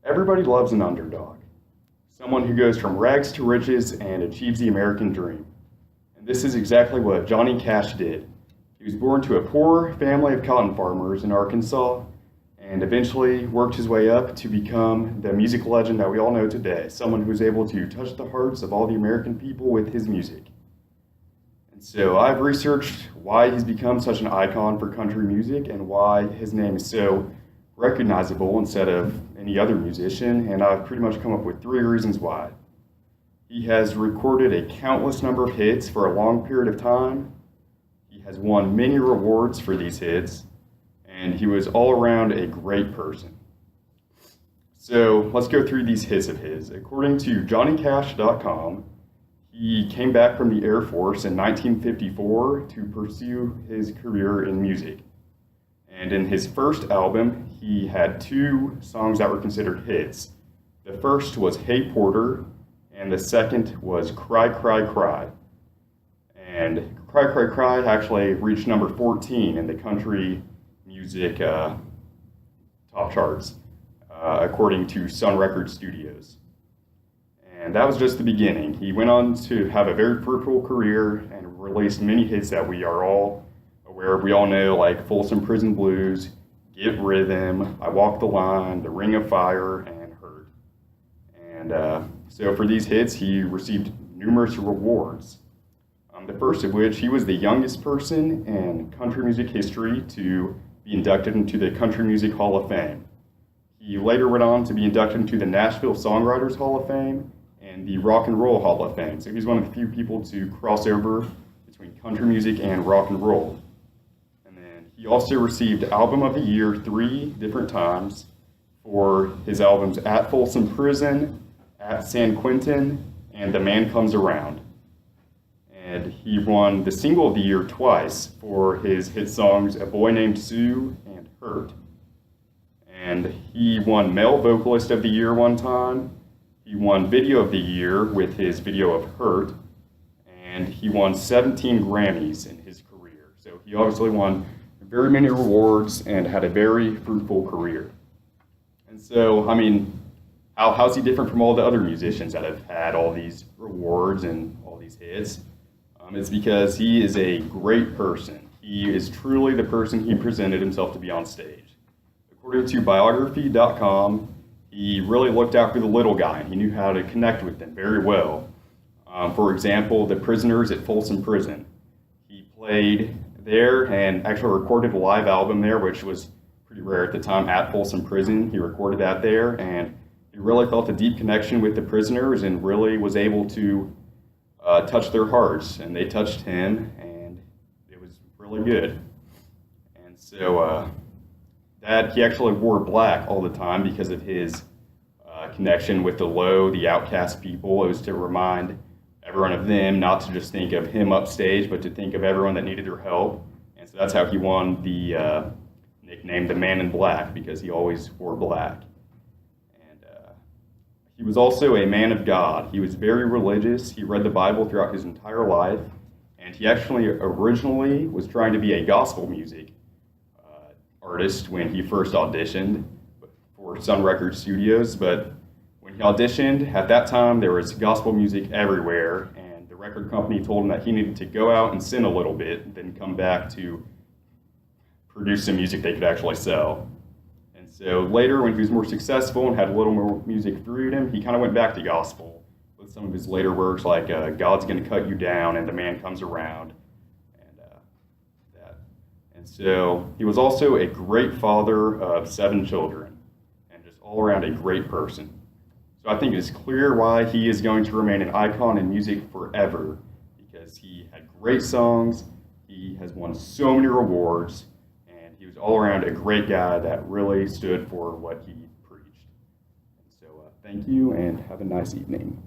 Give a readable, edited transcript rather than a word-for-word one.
Everybody loves an underdog, someone who goes from rags to riches and achieves the American dream. And this is exactly what Johnny Cash did. He was born to a poor family of cotton farmers in Arkansas and eventually worked his way up to become the music legend that we all know today, someone who was able to touch the hearts of all the American people with his music. And so I've researched why he's become such an icon for country music and why his name is so recognizable instead of any other musician, and I've pretty much come up with 3 reasons why. He has recorded a countless number of hits for a long period of time. He has won many rewards for these hits, and he was all around a great person. So let's go through these hits of his. According to JohnnyCash.com, he came back from the Air Force in 1954 to pursue his career in music. And in his first album, he had 2 songs that were considered hits. The first was Hey Porter, and the second was Cry, Cry, Cry. And Cry, Cry, Cry actually reached number 14 in the country music top charts, according to Sun Record Studios. And that was just the beginning. He went on to have a very fruitful career and released many hits that we are all aware of. We all know, like Folsom Prison Blues, Get Rhythm, I Walk the Line, The Ring of Fire, and Hurt. And so for these hits, he received numerous rewards. The first of which, he was the youngest person in country music history to be inducted into the Country Music Hall of Fame. He later went on to be inducted into the Nashville Songwriters Hall of Fame and the Rock and Roll Hall of Fame. So he's one of the few people to cross over between country music and rock and roll. And then he also received Album of the Year 3 different times for his albums At Folsom Prison, At San Quentin, and The Man Comes Around. And he won the Single of the Year twice for his hit songs A Boy Named Sue and Hurt. And he won Male Vocalist of the Year one time. He won Video of the Year with his video of Hurt. And he won 17 Grammys in his career. So he obviously won very many rewards and had a very fruitful career. And so, I mean, how's he different from all the other musicians that have had all these rewards and all these hits? It's because he is a great person. He is truly the person he presented himself to be on stage. According to biography.com, he really looked out for the little guy, and he knew how to connect with them very well. For example, the prisoners at Folsom Prison. He played there and actually recorded a live album there, which was pretty rare at the time, at Folsom Prison. He recorded that there, and he really felt a deep connection with the prisoners and really was able to touch their hearts, and they touched him, and it was really good. And so that he actually wore black all the time because of his connection with the low, the outcast people. It was to remind everyone of them, not to just think of him upstage, but to think of everyone that needed their help. And so that's how he won the nickname the Man in Black, because he always wore black. He was also a man of God. He was very religious. He read the Bible throughout his entire life, and he actually originally was trying to be a gospel music artist when he first auditioned for Sun Record Studios. But when he auditioned, at that time there was gospel music everywhere, and the record company told him that he needed to go out and sin a little bit, then come back to produce some music they could actually sell. So later, when he was more successful and had a little more music through him, he kind of went back to gospel with some of his later works like God's Gonna Cut You Down and The Man Comes Around, and that. And so he was also a great father of 7 children and just all around a great person. So I think it's clear why he is going to remain an icon in music forever, because he had great songs, he has won so many rewards, he was all around a great guy that really stood for what he preached. And so thank you, and have a nice evening.